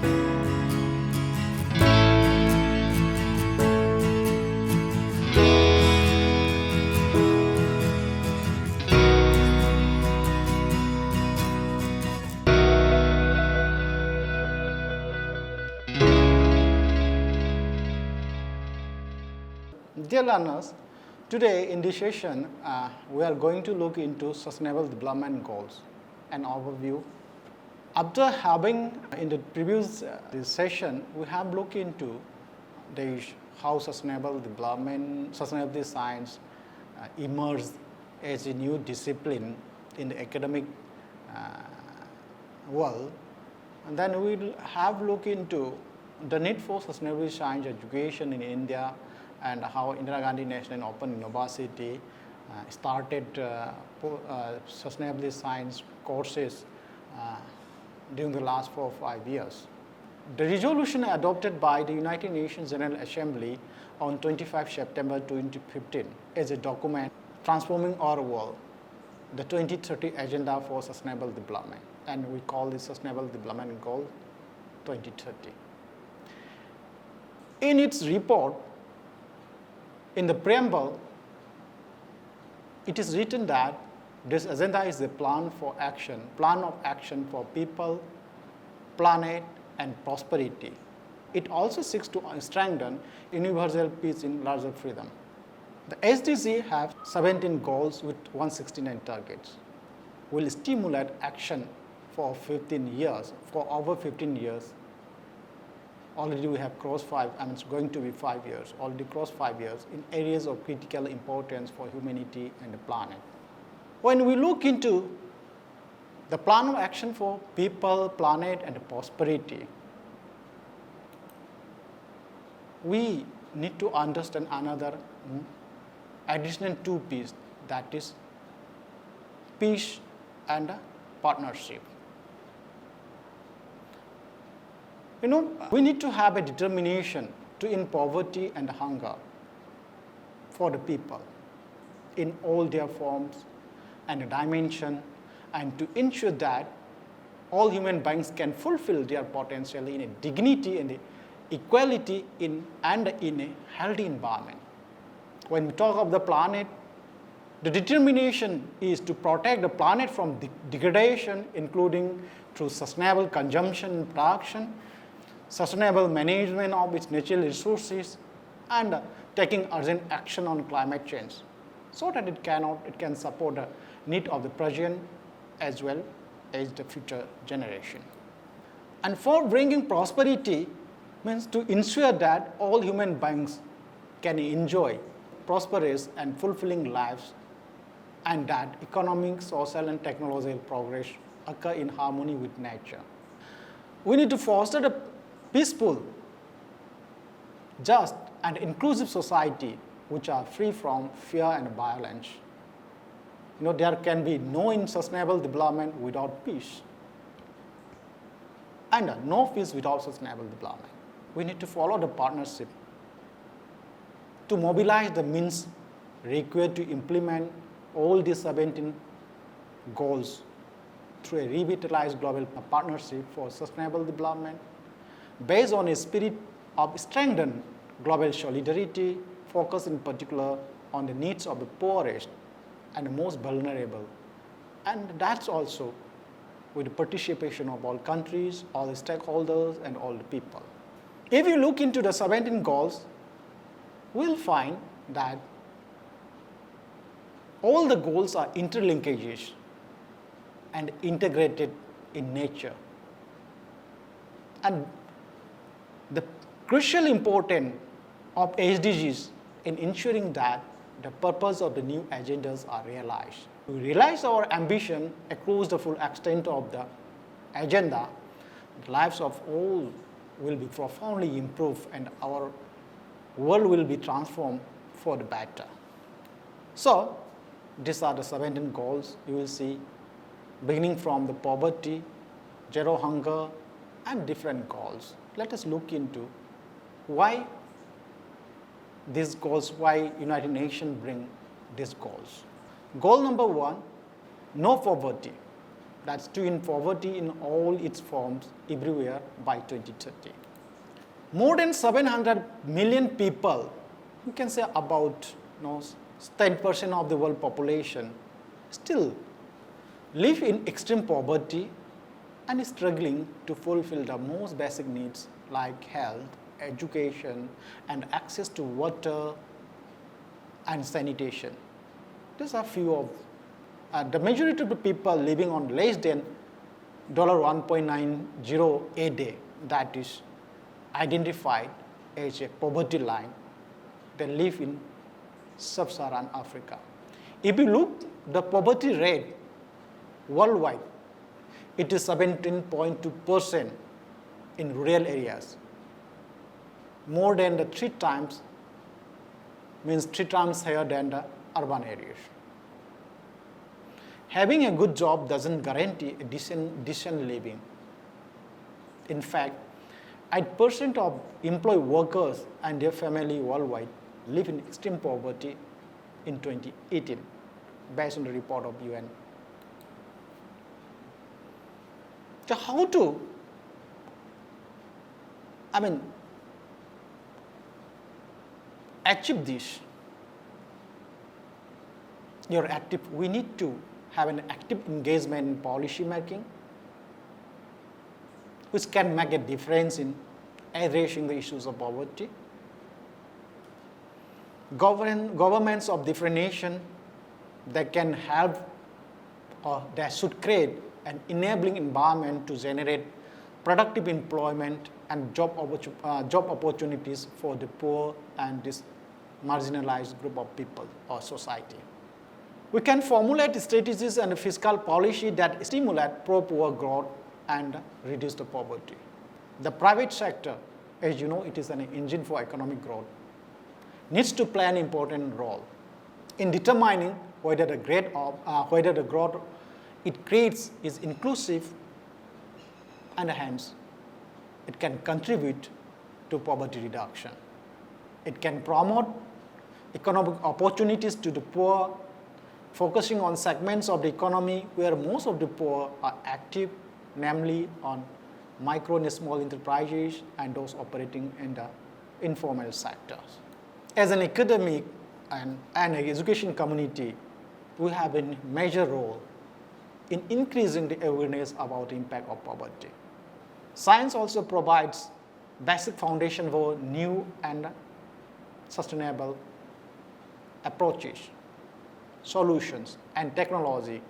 Dear learners, today in this session, we are going to look into Sustainable Development Goals, an overview. After having, in the previous this session, we have looked into how sustainable development, sustainability science emerged as a new discipline in the academic world. And then we will have looked into the need for sustainability science education in India, and how Indira Gandhi National Open University started sustainability science courses during the last 4 or 5 years. The resolution adopted by the United Nations General Assembly on 25 September 2015 is a document transforming our world, the 2030 Agenda for Sustainable Development, and we call this Sustainable Development Goal 2030. In its report, in the preamble, it is written that this agenda is a plan of action for people, planet, and prosperity. It also seeks to strengthen universal peace in larger freedom. The SDG have 17 goals with 169 targets. Will stimulate action for 15 years, for over 15 years. Already we have crossed 5, and it's going to be 5 years, already crossed 5 years in areas of critical importance for humanity and the planet. When we look into the plan of action for people, planet, and prosperity, we need to understand another additional 2 pieces, that is peace and partnership. We need to have a determination to end poverty and hunger for the people in all their forms and dimension, and to ensure that all human beings can fulfill their potential in a dignity and equality in a healthy environment. When we talk of the planet, the determination is to protect the planet from degradation, including through sustainable consumption and production, sustainable management of its natural resources, and taking urgent action on climate change, so that it can support the need of the present as well as the future generation. And for bringing prosperity means to ensure that all human beings can enjoy prosperous and fulfilling lives, and that economic, social, and technological progress occur in harmony with nature. We need to foster the peaceful, just, and inclusive society which are free from fear and violence. There can be no sustainable development without peace, and no peace without sustainable development. We need to follow the partnership to mobilize the means required to implement all these 17 goals through a revitalized global partnership for sustainable development, based on a spirit of strengthened global solidarity, focused in particular on the needs of the poorest and the most vulnerable. And that's also with the participation of all countries, all the stakeholders, and all the people. If you look into the 17 goals, we'll find that all the goals are interlinkages and integrated in nature. And the crucial importance of SDGs in ensuring that the purpose of the new agendas are realized. To realize our ambition across the full extent of the agenda, the lives of all will be profoundly improved and our world will be transformed for the better. So, these are the 17 goals you will see, beginning from the poverty, zero hunger, and different goals. Let us look into why these goals, why United Nations bring these goals. Goal number 1, no poverty. That's to end poverty in all its forms everywhere by 2030. More than 700 million people, you can say about 10% of the world population, still live in extreme poverty and is struggling to fulfill the most basic needs like health, education, and access to water and sanitation. These are few of the majority of the people living on less than $1.90 a day, that is identified as a poverty line, they live in sub-Saharan Africa. If you look the poverty rate worldwide, it is 17.2% in rural areas, more than the 3 times higher than the urban areas. Having a good job doesn't guarantee a decent living. In fact, 8% of employed workers and their family worldwide live in extreme poverty in 2018, based on the report of UN. So how to, achieve this? We need to have an active engagement in policy making, which can make a difference in addressing the issues of poverty. Governments of different nations that can help or that should create an enabling environment to generate productive employment and job opportunities for the poor and this marginalized group of people or society. We can formulate strategies and fiscal policy that stimulate pro-poor growth and reduce the poverty. The private sector, as you know, it is an engine for economic growth, needs to play an important role in determining whether the growth it creates is inclusive, and hence it can contribute to poverty reduction. It can promote economic opportunities to the poor, focusing on segments of the economy where most of the poor are active, namely on micro and small enterprises and those operating in the informal sectors. As an academic and an education community, we have a major role in increasing the awareness about the impact of poverty. Science also provides basic foundation for new and sustainable approaches, solutions, and technology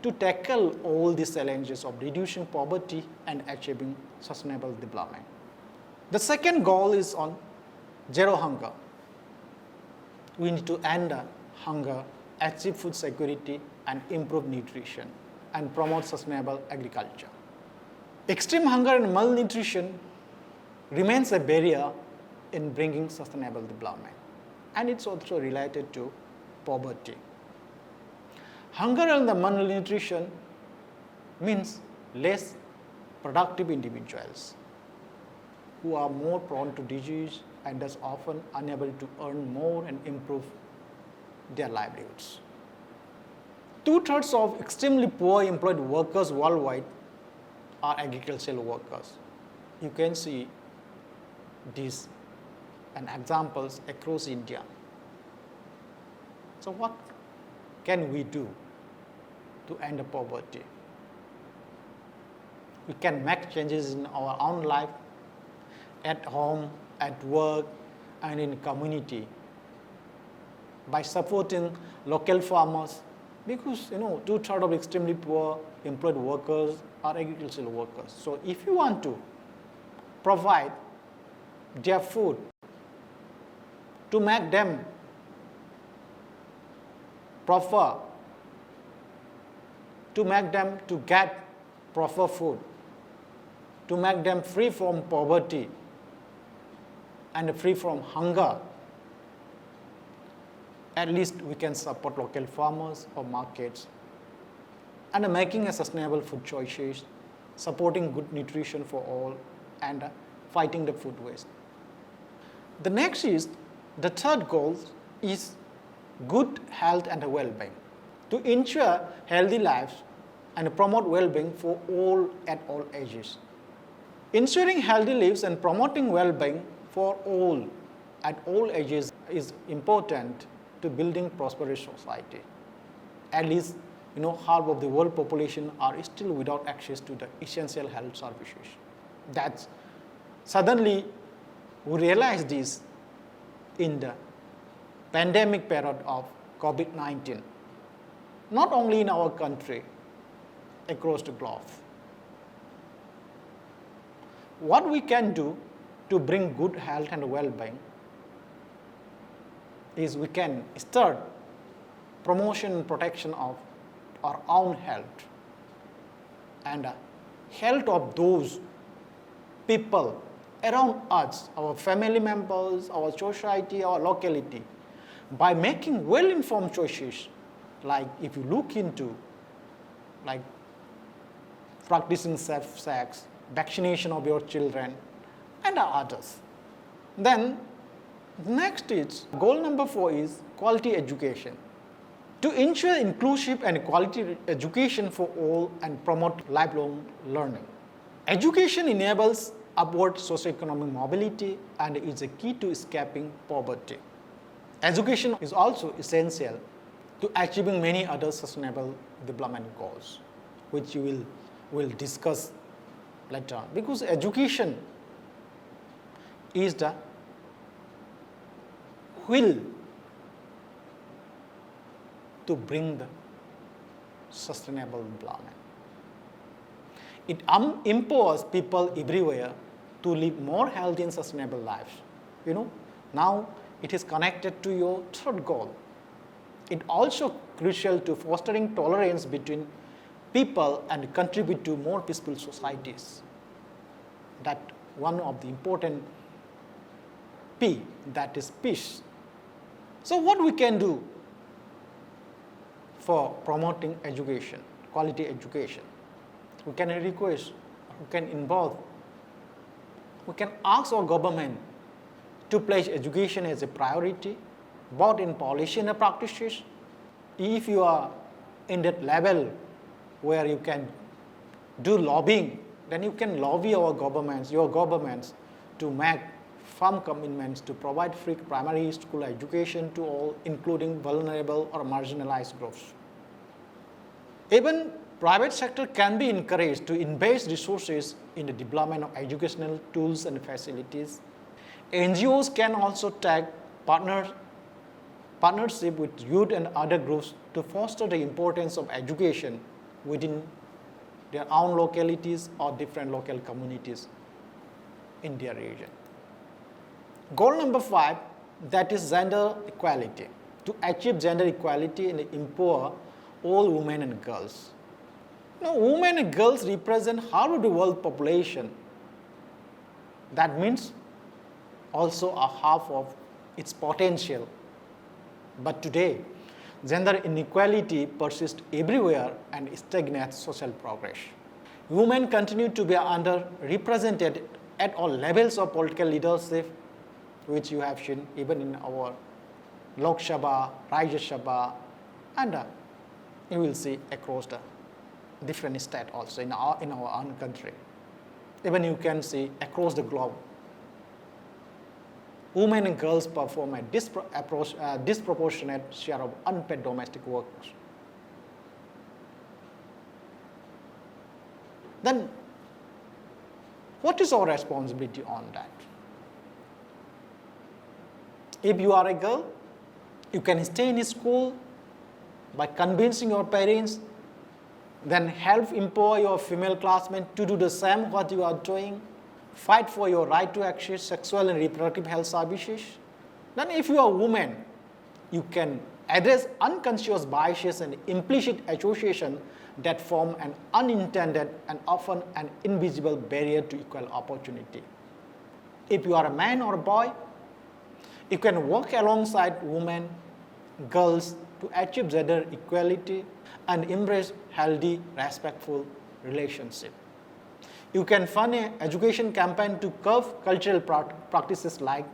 to tackle all these challenges of reducing poverty and achieving sustainable development. The second goal is on zero hunger. We need to end hunger, achieve food security, and improve nutrition, and promote sustainable agriculture. Extreme hunger and malnutrition remains a barrier in bringing sustainable development, and it's also related to poverty. Hunger and the malnutrition means less productive individuals who are more prone to disease and thus often unable to earn more and improve their livelihoods. 2/3 of extremely poor employed workers worldwide are agricultural workers. You can see these and examples across India. So what can we do to end poverty? We can make changes in our own life, at home, at work, and in community by supporting local farmers, because 2/3 of extremely poor employed workers are agricultural workers. So if you want to provide their food to make them proper, to make them to get proper food, to make them free from poverty and free from hunger, at least we can support local farmers or markets and making a sustainable food choices, supporting good nutrition for all, and fighting the food waste. The third goal is good health and well-being. To ensure healthy lives, and promote well-being for all at all ages. Ensuring healthy lives and promoting well-being for all at all ages is important to building prosperous society. At least, half of the world population are still without access to the essential health services. That's suddenly we realize this in the pandemic period of COVID-19, not only in our country, across the globe. What we can do to bring good health and well-being is we can start promotion and protection of our own health and health of those people around us, our family members, our society, our locality, by making well-informed choices, like if you look into like practicing safe sex, vaccination of your children, and others. Then next is goal number 4 is quality education. To ensure inclusive and quality education for all and promote lifelong learning. Education enables upward socioeconomic mobility and is a key to escaping poverty. Education is also essential to achieving many other sustainable development goals, which you will discuss later on. Because education is the will to bring the sustainable development. It empowers people everywhere to live more healthy and sustainable lives. Now it is connected to your third goal. It also crucial to fostering tolerance between people and contribute to more peaceful societies. That one of the important P, that is peace. So what we can do for promoting education, quality education? We can request, we can involve, we can ask our government to place education as a priority, both in policy and practices. If you are in that level where you can do lobbying, then you can lobby your governments to make firm commitments to provide free primary school education to all, including vulnerable or marginalized groups. Even private sector can be encouraged to invest resources in the development of educational tools and facilities. NGOs can also take partnership with youth and other groups to foster the importance of education within their own localities or different local communities in their region. Goal number 5, that is gender equality. To achieve gender equality and empower all women and girls. Women and girls represent half of the world population. That means also a half of its potential. But today, gender inequality persists everywhere and stagnates social progress. Women continue to be underrepresented at all levels of political leadership, which you have seen even in our Lok Sabha, Rajya Sabha, and you will see across the different states also in our own country. Even you can see across the globe. Women and girls perform a disproportionate share of unpaid domestic work. Then, what is our responsibility on that? If you are a girl, you can stay in school by convincing your parents, then help empower your female classmates to do the same what you are doing. Fight for your right to access sexual and reproductive health services. Then if you are a woman, you can address unconscious biases and implicit association that form an unintended and often an invisible barrier to equal opportunity. If you are a man or a boy, you can work alongside women, girls to achieve gender equality and embrace healthy, respectful relationship. You can fund an education campaign to curb cultural practices like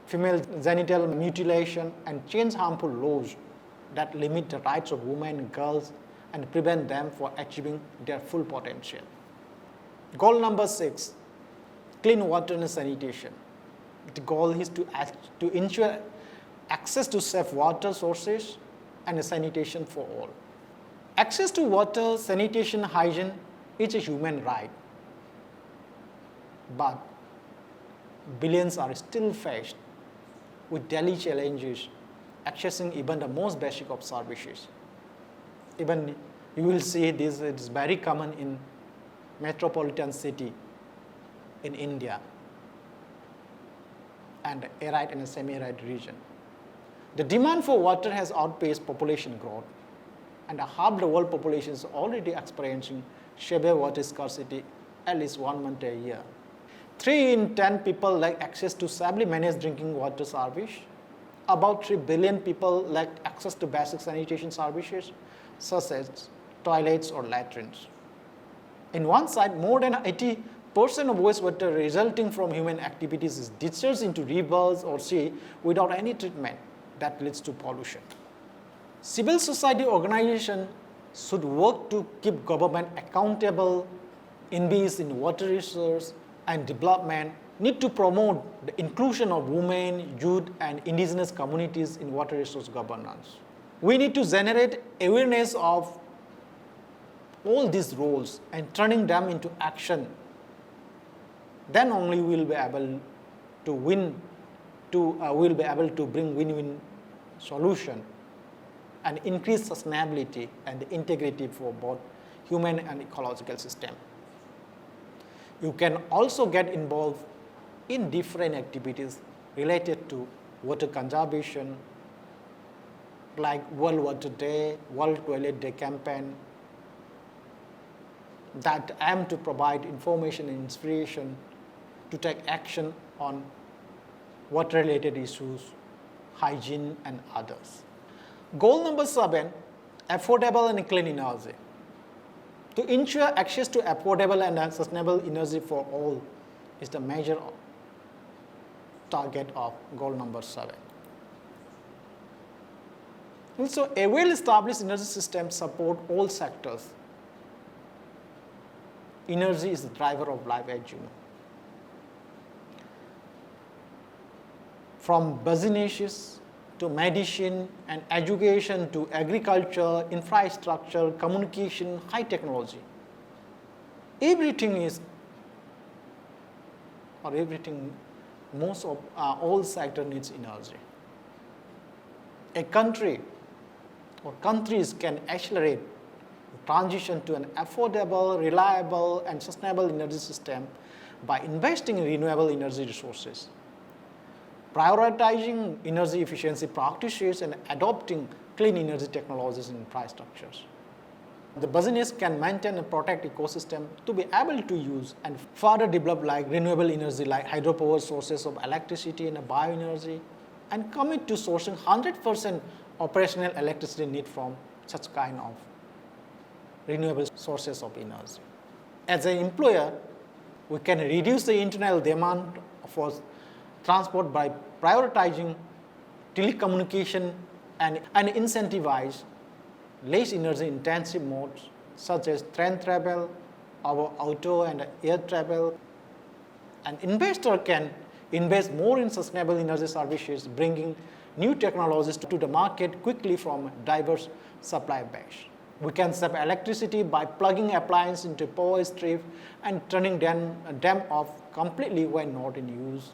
female genital mutilation and change harmful laws that limit the rights of women and girls and prevent them from achieving their full potential. Goal number 6, clean water and sanitation. The goal is to ensure access to safe water sources and sanitation for all. Access to water, sanitation, hygiene is a human right, but billions are still faced with daily challenges accessing even the most basic of services. Even you will see this, it is very common in metropolitan city in India and arid and semi-arid region. The demand for water has outpaced population growth, and half the world population is already experiencing severe water scarcity at least 1 month a year. 3 in 10 people lack access to stably managed drinking water service. About 3 billion people lack access to basic sanitation services such as toilets or latrines. In one side, more than 80% of wastewater resulting from human activities is discharged into rivers or sea without any treatment that leads to pollution. Civil society organizations should work to keep government accountable, invest in water research and development, need to promote the inclusion of women, youth, and indigenous communities in water resource governance. We need to generate awareness of all these roles and turning them into action. Then only we will be able to bring win-win solution and increase sustainability and integrity for both human and ecological system. You can also get involved in different activities related to water conservation, like World Water Day, World Toilet Day campaign, that aim to provide information and inspiration to take action on water-related issues, hygiene, and others. Goal number 7, affordable and clean energy. To ensure access to affordable and sustainable energy for all is the major target of goal number 7. Also, a well-established energy system supports all sectors. Energy is the driver of life, as you know. From businesses to medicine and education to agriculture, infrastructure, communication, high technology. All sector needs energy. A country or countries can accelerate transition to an affordable, reliable, and sustainable energy system by investing in renewable energy resources, prioritizing energy efficiency practices, and adopting clean energy technologies and infrastructures. The business can maintain and protect ecosystem to be able to use and further develop like renewable energy like hydropower sources of electricity and bioenergy, and commit to sourcing 100% operational electricity need from such kind of renewable sources of energy. As an employer, we can reduce the internal demand for transport by prioritizing telecommunication and incentivize less energy intensive modes such as train travel, our auto and air travel. An investor can invest more in sustainable energy services, bringing new technologies to the market quickly from a diverse supply base. We can save electricity by plugging appliances into power strip and turning them off completely when not in use,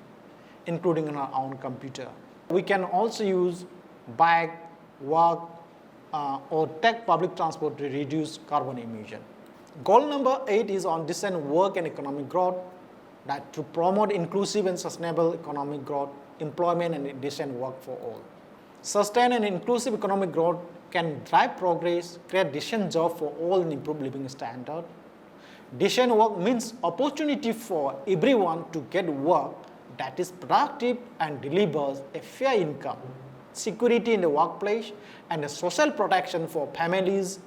including on our own computer. We can also use bike, walk, or take public transport to reduce carbon emission. Goal number 8 is on decent work and economic growth, that to promote inclusive and sustainable economic growth, employment, and decent work for all. Sustained and inclusive economic growth can drive progress, create decent jobs for all, and improve living standard. Decent work means opportunity for everyone to get work that is productive and delivers a fair income, security in the workplace, and a social protection for families,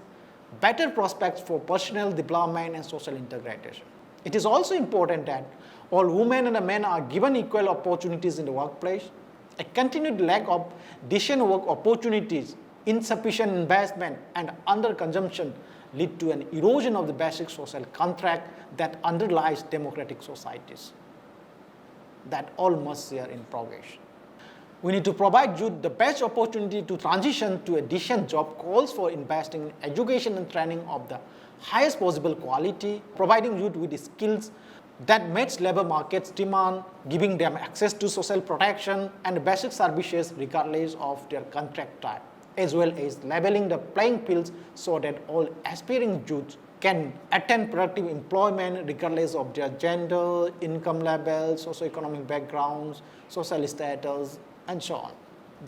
better prospects for personal development and social integration. It is also important that all women and men are given equal opportunities in the workplace. A continued lack of decent work opportunities insufficient investment and underconsumption lead to an erosion of the basic social contract that underlies democratic societies that all must share in progress. We need to provide youth the best opportunity to transition to a decent job. Calls for investing in education and training of the highest possible quality, providing youth with skills that match labor market's demand, giving them access to social protection and basic services regardless of their contract type, as well as leveling the playing fields so that all aspiring youths can attain productive employment regardless of their gender, income level, socioeconomic backgrounds, social status, and so on.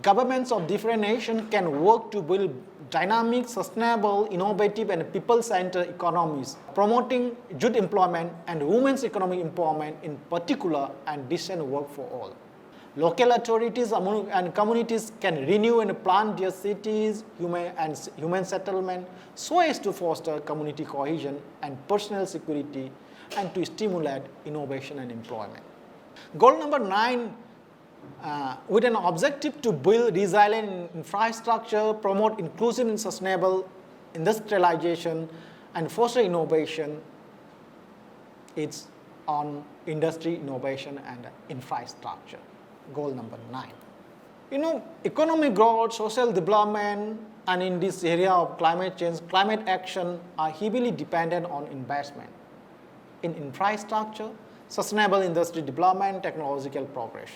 Governments of different nations can work to build dynamic, sustainable, innovative, and people-centered economies, promoting youth employment and women's economic empowerment in particular, and decent work for all. Local authorities and communities can renew and plan their cities and human settlement so as to foster community cohesion and personal security and to stimulate innovation and employment. Goal number 9, with an objective to build resilient infrastructure, promote inclusive and sustainable industrialization, and foster innovation, it's on industry, innovation, and infrastructure. Goal number 9. Economic growth, social development, and in this area of climate change, climate action are heavily dependent on investment in infrastructure, sustainable industry development, technological progress.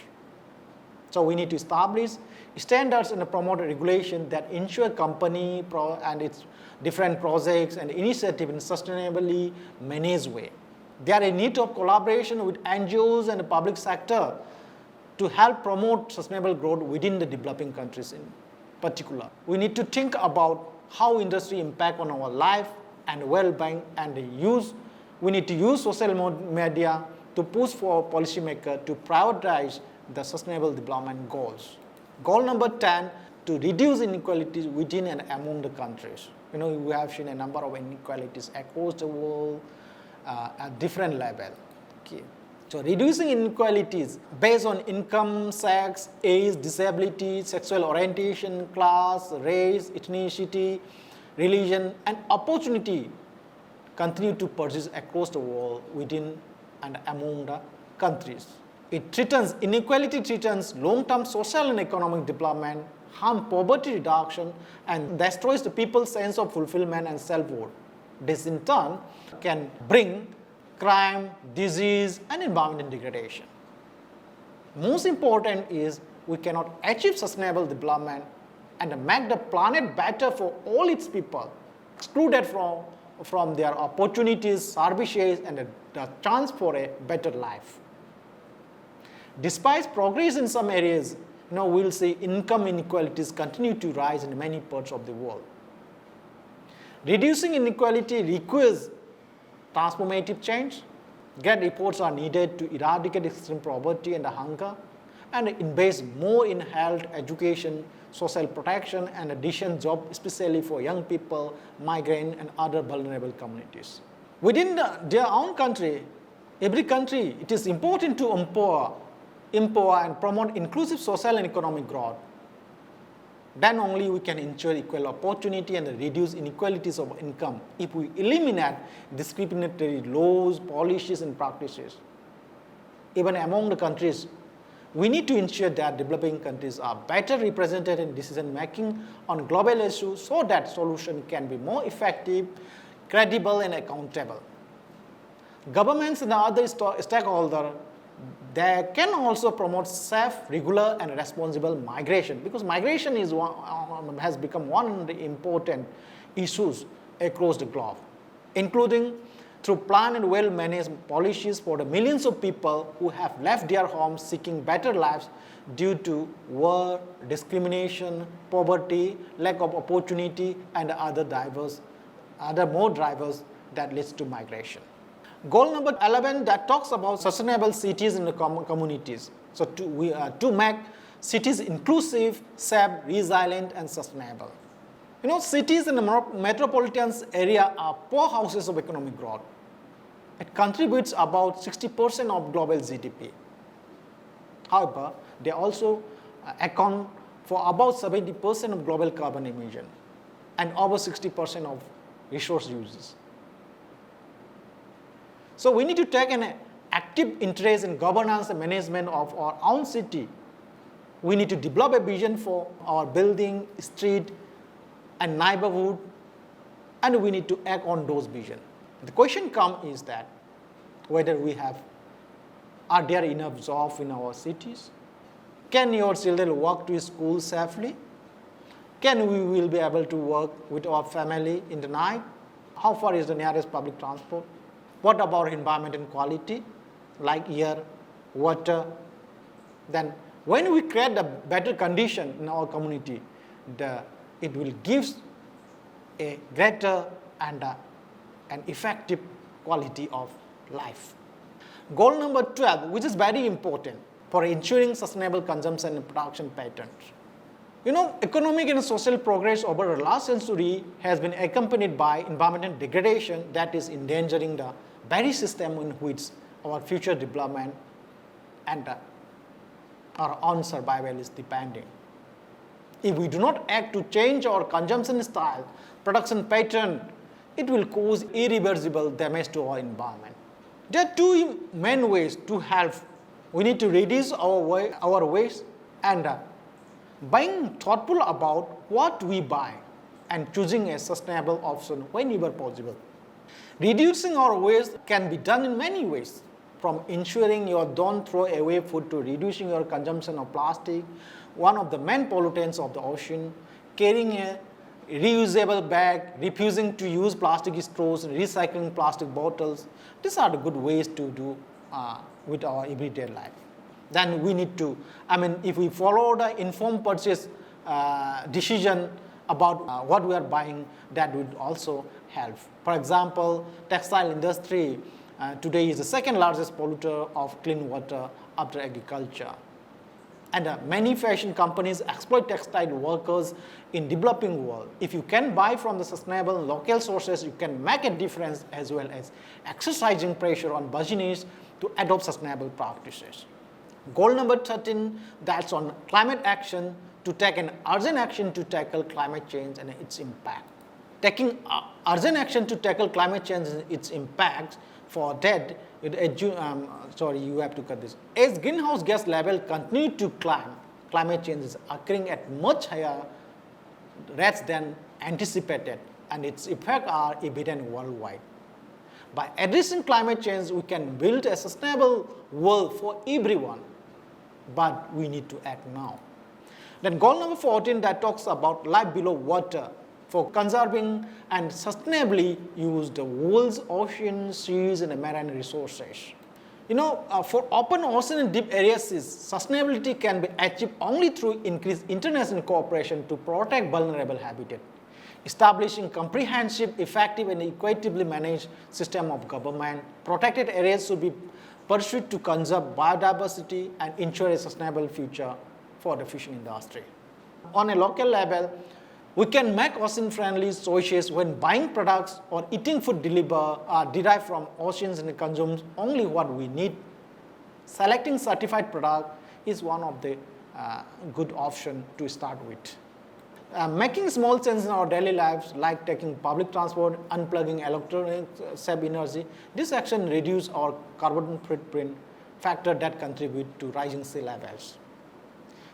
So we need to establish standards and promote regulation that ensure company and its different projects and initiatives in sustainably managed way. There is a need of collaboration with NGOs and the public sector to help promote sustainable growth within the developing countries in particular. We need to think about how industry impact on our life and well-being, and we need to use social media to push for policymakers to prioritize the sustainable development goals. Goal number 10, to reduce inequalities within and among the countries. We have seen a number of inequalities across the world at different levels. Okay. So reducing inequalities based on income, sex, age, disability, sexual orientation, class, race, ethnicity, religion, and opportunity continue to persist across the world within and among the countries. Inequality threatens long-term social and economic development, harm poverty reduction, and destroys the people's sense of fulfillment and self-worth. This in turn can bring crime, disease, and environmental degradation. Most important is we cannot achieve sustainable development and make the planet better for all its people, excluded from their opportunities, services, and the chance for a better life. Despite progress in some areas, we'll see income inequalities continue to rise in many parts of the world. Reducing inequality requires transformative change. Great efforts are needed to eradicate extreme poverty and hunger, and invest more in health, education, social protection, and decent jobs, especially for young people, migrant, and other vulnerable communities. Within their own country, every country, it is important to empower and promote inclusive social and economic growth. Then only we can ensure equal opportunity and reduce inequalities of income if we eliminate discriminatory laws, policies, and practices. Even among the countries, we need to ensure that developing countries are better represented in decision-making on global issues so that solutions can be more effective, credible, and accountable. Governments and other stakeholders, they can also promote safe, regular, and responsible migration, because migration has become one of the important issues across the globe, including through planned and well-managed policies for the millions of people who have left their homes seeking better lives due to war, discrimination, poverty, lack of opportunity, and other more drivers that leads to migration. Goal number 11 that talks about sustainable cities and communities. So to make cities inclusive, safe, resilient, and sustainable. Cities in the metropolitan area are powerhouses of economic growth. It contributes about 60% of global GDP. However, they also account for about 70% of global carbon emission and over 60% of resource uses. So we need to take an active interest in governance and management of our own city. We need to develop a vision for our building, street, and neighborhood, and we need to act on those visions. The question comes is that whether are there enough jobs in our cities? Can your children walk to school safely? Can we will be able to work with our family in the night? How far is the nearest public transport? What about environment and quality, like air, water? Then when we create a better condition in our community, it will give a greater and an effective quality of life. Goal number 12, which is very important for ensuring sustainable consumption and production patterns. Economic and social progress over the last century has been accompanied by environmental degradation that is endangering the very system in which our future development and our own survival is depending. If we do not act to change our consumption style, production pattern, it will cause irreversible damage to our environment. There are two main ways to help. We need to reduce our waste and being thoughtful about what we buy and choosing a sustainable option whenever possible. Reducing our waste can be done in many ways, from ensuring you don't throw away food to reducing your consumption of plastic, one of the main pollutants of the ocean, carrying a reusable bag, refusing to use plastic straws, recycling plastic bottles. These are the good ways to do with our everyday life. Then we need to, if we follow the informed purchase decision about what we are buying, that would also help. For example, textile industry today is the second largest polluter of clean water after agriculture. And many fashion companies exploit textile workers in developing world. If you can buy from the sustainable local sources, you can make a difference, as well as exercising pressure on businesses to adopt sustainable practices. Goal number 13, that's on climate action, to take an urgent action to tackle climate change and its impact. Taking urgent action to tackle climate change and its impact, for that, you have to cut this. As greenhouse gas level continue to climb, climate change is occurring at much higher rates than anticipated, and its effects are evident worldwide. By addressing climate change, we can build a sustainable world for everyone, but we need to act now. Then goal number 14, that talks about life below water, for conserving and sustainably use the world's oceans, seas, and marine resources. For open ocean and deep areas, sustainability can be achieved only through increased international cooperation to protect vulnerable habitat. Establishing comprehensive, effective, and equitably managed system of government. Protected areas should be pursued to conserve biodiversity and ensure a sustainable future for the fishing industry. On a local level, we can make ocean-friendly choices when buying products or eating food derived from oceans and consume only what we need. Selecting certified product is one of the good options to start with. Making small changes in our daily lives, like taking public transport, unplugging electronics, save energy, this action reduces our carbon footprint factor that contribute to rising sea levels.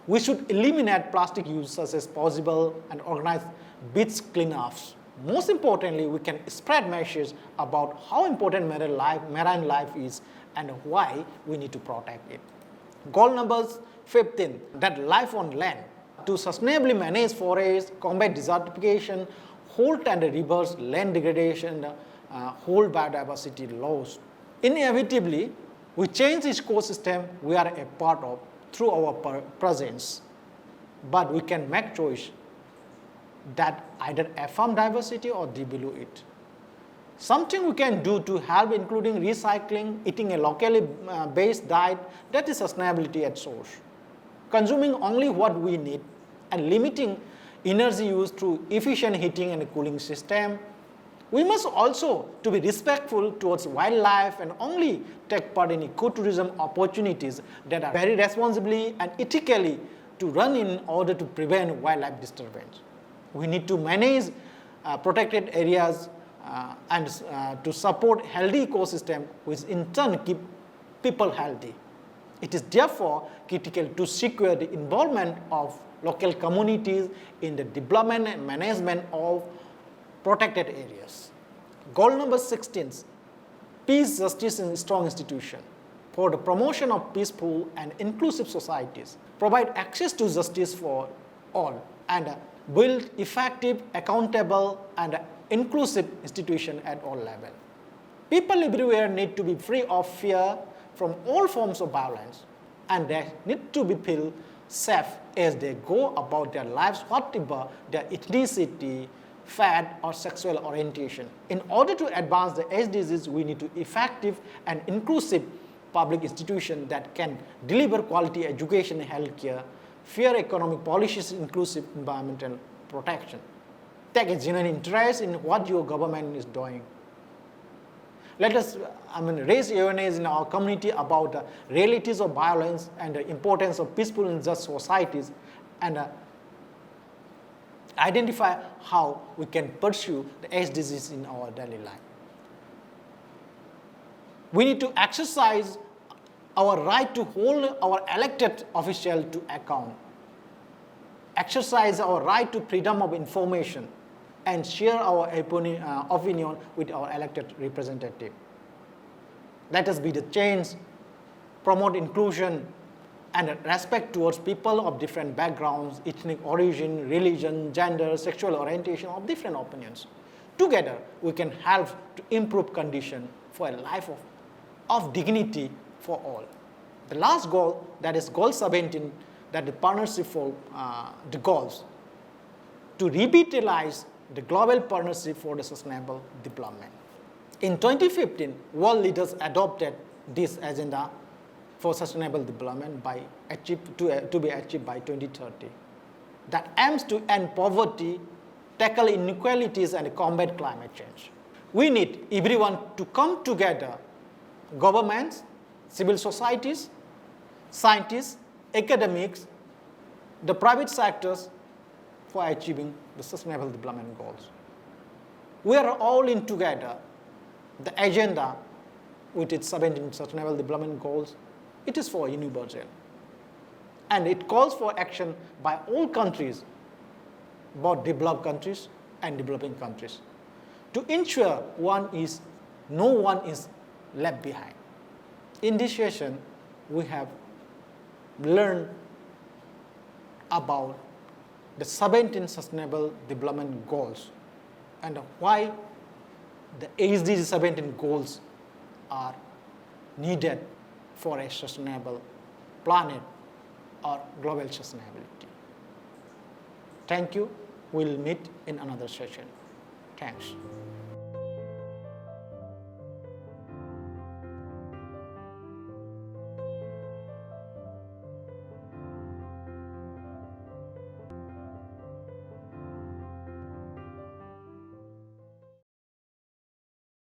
We should eliminate plastic use as much as possible and organize beach cleanups. Most importantly, we can spread messages about how important marine life is and why we need to protect it. Goal number 15, that life on land. To sustainably manage forests, combat desertification, hold and reverse land degradation, hold biodiversity loss. Inevitably, we change the ecosystem we are a part of through our presence, but we can make choice that either affirm diversity or devalue it. Something we can do to help, including recycling, eating a locally based diet, that is sustainability at source. Consuming only what we need and limiting energy use through efficient heating and cooling system. We must also to be respectful towards wildlife and only take part in ecotourism opportunities that are very responsibly and ethically to run in order to prevent wildlife disturbance. We need to manage protected areas and to support healthy ecosystem, which in turn keep people healthy. It is therefore critical to secure the involvement of local communities in the development and management of protected areas. Goal number 16, peace, justice, and strong institutions. For the promotion of peaceful and inclusive societies, provide access to justice for all, and build effective, accountable, and inclusive institutions at all levels. People everywhere need to be free of fear from all forms of violence, and they need to be feel safe as they go about their lives, whatever their ethnicity, faith, or sexual orientation. In order to advance the SDGs, we need to effective and inclusive public institutions that can deliver quality education and healthcare, fair economic policies, inclusive environmental protection. Take a genuine interest in what your government is doing. Let us raise awareness in our community about the realities of violence and the importance of peaceful and just societies, and identify how we can pursue the SDGs in our daily life. We need to exercise our right to hold our elected officials to account, exercise our right to freedom of information, and share our opinion with our elected representative. Let us be the change, promote inclusion and respect towards people of different backgrounds, ethnic origin, religion, gender, sexual orientation, of different opinions. Together, we can help to improve conditions for a life of dignity for all. The last goal, that is goal 17, that the partnership for the goals, to revitalize the global partnership for the sustainable development. In 2015, world leaders adopted this agenda for sustainable development to be achieved by 2030, that aims to end poverty, tackle inequalities, and combat climate change. We need everyone to come together, governments, civil societies, scientists, academics, the private sectors, for achieving the sustainable development goals. We are all in together. The agenda with its 17 sustainable development goals, it is for universal. And it calls for action by all countries, both developed countries and developing countries, to ensure no one is left behind. In this session, we have learned about the 17 Sustainable Development Goals and why the SDG 17 goals are needed for a sustainable planet or global sustainability. Thank you. We'll meet in another session. Thanks.